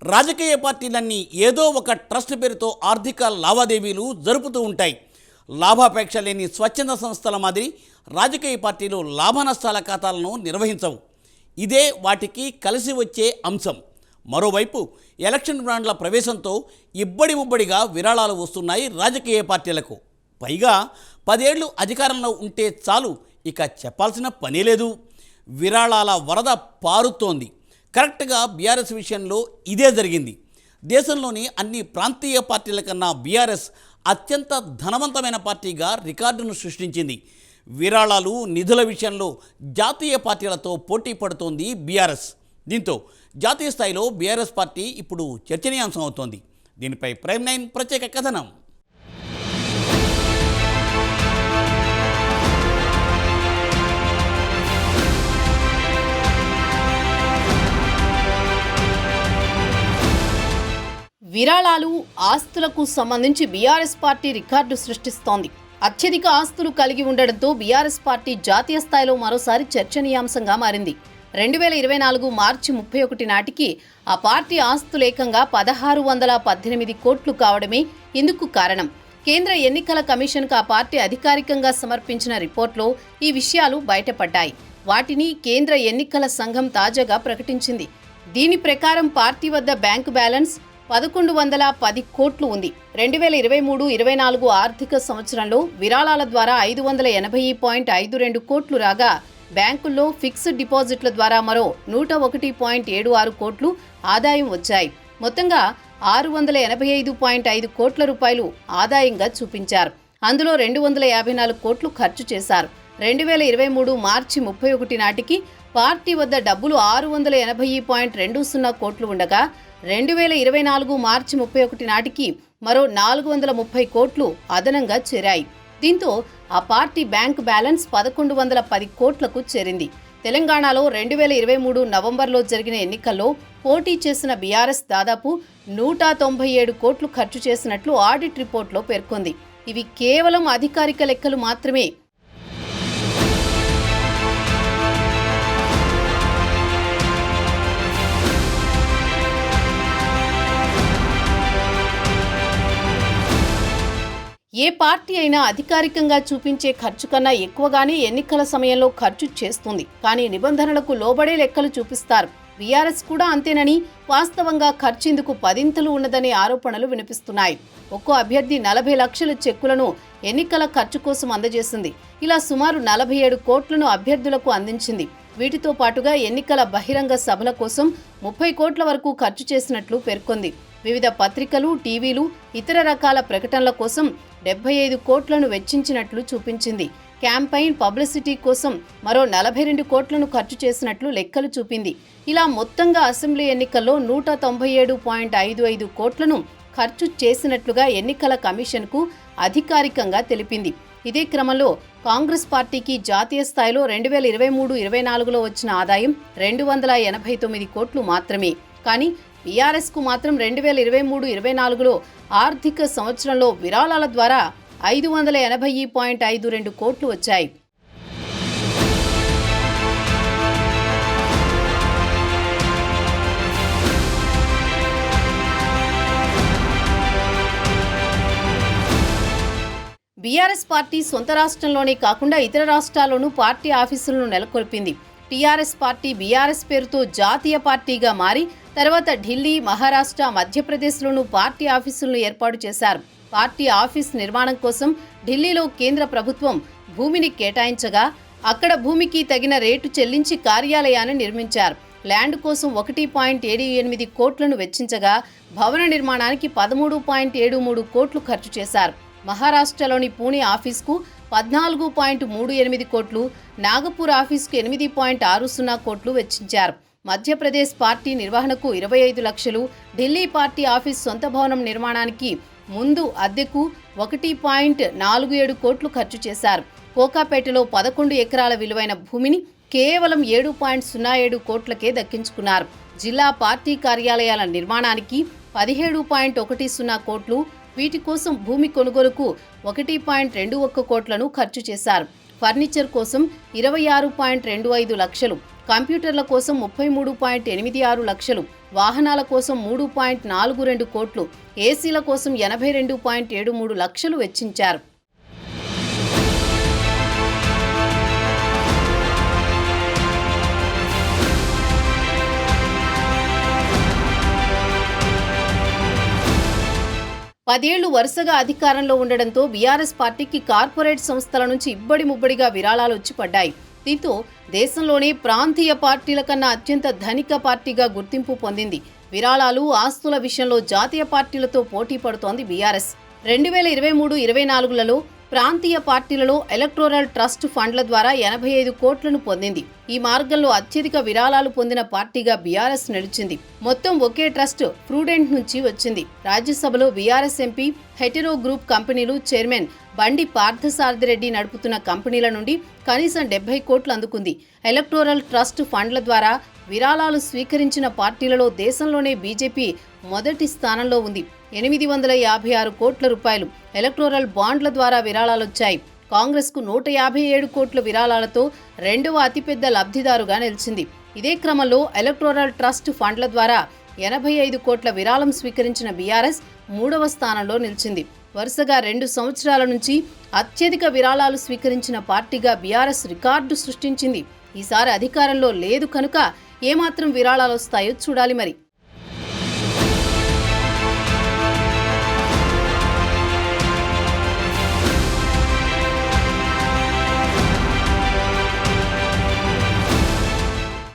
రాజకీయ పార్టీలన్నీ ఏదో ఒక ట్రస్ట్ పేరుతో ఆర్థిక లావాదేవీలు జరుపుతూ ఉంటాయి. లాభాపేక్ష లేని స్వచ్ఛంద సంస్థల మాదిరి రాజకీయ పార్టీలు లాభ నష్టాల ఖాతాలను నిర్వహించవు. ఇదే వాటికి కలిసి వచ్చే అంశం. మరోవైపు ఎలక్షన్ బాండ్ల ప్రవేశంతో ఇబ్బడి ముబ్బడిగా విరాళాలు వస్తున్నాయి రాజకీయ పార్టీలకు. పైగా 10 ఏళ్లు అధికారంలో ఉంటే చాలు, ఇక చెప్పాల్సిన పనే లేదు. విరాళాల వరద పారుతోంది. కరెక్ట్గా బీఆర్ఎస్ విషయంలో ఇదే జరిగింది. దేశంలోని అన్ని ప్రాంతీయ పార్టీల కన్నా బీఆర్ఎస్ అత్యంత ధనవంతమైన పార్టీగా రికార్డును సృష్టించింది. విరాళాలు, నిధుల విషయంలో జాతీయ పార్టీలతో పోటీ పడుతోంది బీఆర్ఎస్. దీంతో జాతీయ స్థాయిలో బీఆర్ఎస్ పార్టీ ఇప్పుడు చర్చనీయాంశం అవుతోంది. దీనిపై ప్రైమ్ 9 ప్రత్యేక కథనం. విరాళాలు, ఆస్తులకు సంబంధించి బీఆర్ఎస్ పార్టీ రికార్డు సృష్టిస్తోంది. అత్యధిక ఆస్తులు కలిగి ఉండడంతో బీఆర్ఎస్ పార్టీ జాతీయ స్థాయిలో మరోసారి చర్చనీయాంశంగా మారింది. 2024 మార్చి 31 నాటికి ఆ పార్టీ ఆస్తులేకంగా 1618 కోట్లు కావడమే ఇందుకు కారణం. కేంద్ర ఎన్నికల కమిషన్కు ఆ పార్టీ అధికారికంగా సమర్పించిన రిపోర్ట్లో ఈ విషయాలు బయటపడ్డాయి. వాటిని కేంద్ర ఎన్నికల సంఘం తాజాగా ప్రకటించింది. దీని ప్రకారం పార్టీ వద్ద బ్యాంకు బ్యాలెన్స్ 1110 కోట్లు ఉంది. 2023-24 ఆర్థిక సంవత్సరంలో విరాళాల ద్వారా 580.52 కోట్లు రాగా, బ్యాంకుల్లో ఫిక్స్డ్ డిపాజిట్ల ద్వారా మరో 101.76 కోట్లు ఆదాయం వచ్చాయి. మొత్తంగా 685.5 కోట్ల రూపాయలు ఆదాయంగా చూపించారు. అందులో 254 కోట్లు ఖర్చు చేశారు. 2023 మార్చి 31 నాటికి పార్టీ వద్ద డబ్బులు 680.20 కోట్లు ఉండగా, 2024 మార్చి 31 నాటికి మరో 430 కోట్లు అదనంగా చేరాయి. దీంతో ఆ పార్టీ బ్యాంకు బ్యాలెన్స్ 1110 కోట్లకు చేరింది. తెలంగాణలో 2023 నవంబర్లో జరిగిన ఎన్నికల్లో పోటీ చేసిన బీఆర్ఎస్ దాదాపు 197 కోట్లు ఖర్చు చేసినట్లు ఆడిట్ రిపోర్ట్లో పేర్కొంది. ఇవి కేవలం అధికారిక లెక్కలు మాత్రమే. ఏ పార్టీ అయినా అధికారికంగా చూపించే ఖర్చు కన్నా ఎక్కువగానే ఎన్నికల సమయంలో ఖర్చు చేస్తుంది. కానీ నిబంధనలకు లోబడే లెక్కలు చూపిస్తారు. బీఆర్ఎస్ కూడా అంతేనని, వాస్తవంగా ఖర్చిందుకు 10 ఉన్నదనే ఆరోపణలు వినిపిస్తున్నాయి. ఒక్కో అభ్యర్థి 40 లక్షల చెక్కులను ఎన్నికల ఖర్చు కోసం అందజేసింది. ఇలా సుమారు 47 కోట్లను అభ్యర్థులకు అందించింది. వీటితో పాటుగా ఎన్నికల బహిరంగ సభల కోసం 30 కోట్ల వరకు ఖర్చు చేసినట్లు పేర్కొంది. వివిధ పత్రికలు, టీవీలు, ఇతర రకాల ప్రకటనల కోసం 75 కోట్లను వెచ్చించినట్లు చూపించింది. క్యాంపెయిన్ పబ్లిసిటీ కోసం మరో 42 కోట్లను ఖర్చు చేసినట్లు లెక్కలు చూపింది. ఇలా మొత్తంగా అసెంబ్లీ ఎన్నికల్లో 197.55 కోట్లను ఖర్చు చేసినట్లుగా ఎన్నికల కమిషన్కు అధికారికంగా తెలిపింది. ఇదే క్రమంలో కాంగ్రెస్ పార్టీకి జాతీయ స్థాయిలో 2023-24లో వచ్చిన ఆదాయం 289 కోట్లు మాత్రమే. కానీ బీఆర్ఎస్కు మాత్రం 2023-24లో ఆర్థిక సంవత్సరంలో విరాళాల ద్వారా 580.52 కోట్లు వచ్చాయి. బీఆర్ఎస్ పార్టీ సొంత రాష్ట్రంలోనే కాకుండా ఇతర రాష్ట్రాల్లోనూ పార్టీ ఆఫీసులను నెలకొల్పింది. టీఆర్ఎస్ పార్టీ బీఆర్ఎస్ పేరుతో జాతీయ పార్టీగా మారి తర్వాత ఢిల్లీ, మహారాష్ట్ర, మధ్యప్రదేశ్లోనూ పార్టీ ఆఫీసులను ఏర్పాటు చేశారు. పార్టీ ఆఫీస్ నిర్మాణం కోసం ఢిల్లీలో కేంద్ర ప్రభుత్వం భూమిని కేటాయించగా, అక్కడ భూమికి తగిన రేటు చెల్లించి కార్యాలయాన్ని నిర్మించారు. ల్యాండ్ కోసం 1.78 కోట్లను వెచ్చించగా, భవన నిర్మాణానికి 13.73 కోట్లు ఖర్చు చేశారు. మహారాష్ట్రలోని పూణే ఆఫీస్కు 14.38 కోట్లు, నాగపూర్ ఆఫీస్కు 8.60 కోట్లు వెచ్చించారు. మధ్యప్రదేశ్ పార్టీ నిర్వహణకు 25 లక్షలు, ఢిల్లీ పార్టీ ఆఫీస్ సొంత భవనం నిర్మాణానికి ముందు అద్దెకు 1.47 కోట్లు ఖర్చు చేశారు. కోకాపేటలో 11 ఎకరాల విలువైన భూమిని కేవలం 7.07 కోట్లకే దక్కించుకున్నారు. జిల్లా పార్టీ కార్యాలయాల నిర్మాణానికి 17.10 కోట్లు, వీటి కోసం భూమి కొనుగోలుకు 1.21 కోట్లను ఖర్చు చేశారు. ఫర్నిచర్ కోసం 26.25 లక్షలు, కంప్యూటర్ల కోసం 33.86 లక్షలు, వాహనాల కోసం 3.42 కోట్లు, ఏసీల కోసం 82.73 లక్షలు వెచ్చించారు. పదేళ్లు వరుసగా అధికారంలో ఉండడంతో బీఆర్ఎస్ పార్టీకి కార్పొరేట్ సంస్థల నుంచి ఇబ్బడి ముబ్బడిగా విరాళాలు వచ్చి పడ్డాయి. దీంతో దేశంలోనే ప్రాంతీయ పార్టీల కన్నా అత్యంత ధనిక పార్టీగా గుర్తింపు పొందింది. విరాళాలు, ఆస్తుల విషయంలో జాతీయ పార్టీలతో పోటీ పడుతోంది బీఆర్ఎస్. 2023-24లలో ప్రాంతీయ పార్టీలలో ఎలక్టోరల్ ట్రస్ట్ ఫండ్ల ద్వారా 85 కోట్లను పొందింది. ఈ మార్గంలో అత్యధిక విరాళాలు పొందిన పార్టీగా బీఆర్ఎస్ నిలిచింది. మొత్తం ఒకే ట్రస్ట్ ప్రూడెంట్ నుంచి వచ్చింది. రాజ్యసభలో బీఆర్ఎస్ ఎంపీ హెటెరో గ్రూప్ కంపెనీలు చైర్మన్ బండి పార్థసారథిరెడ్డి నడుపుతున్న కంపెనీల నుండి కనీసం 70 కోట్లు అందుకుంది. ఎలక్టోరల్ ట్రస్ట్ ఫండ్ల ద్వారా విరాళాలు స్వీకరించిన పార్టీలలో దేశంలోనే బీజేపీ మొదటి స్థానంలో ఉంది. 856 కోట్ల రూపాయలు ఎలక్టోరల్ బాండ్ల ద్వారా విరాళాలొచ్చాయి. కాంగ్రెస్కు 157 కోట్ల విరాళాలతో రెండవ అతిపెద్ద లబ్ధిదారుగా నిలిచింది. ఇదే క్రమంలో ఎలక్టోరల్ ట్రస్ట్ ఫండ్ల ద్వారా 85 కోట్ల విరాళం స్వీకరించిన బీఆర్ఎస్ మూడవ స్థానంలో నిలిచింది. వరుసగా 2 సంవత్సరాల నుంచి అత్యధిక విరాళాలు స్వీకరించిన పార్టీగా బీఆర్ఎస్ రికార్డు సృష్టించింది. ఈసారి అధికారంలో లేదు కనుక ఏమాత్రం విరాళాలు వస్తాయో చూడాలి మరి.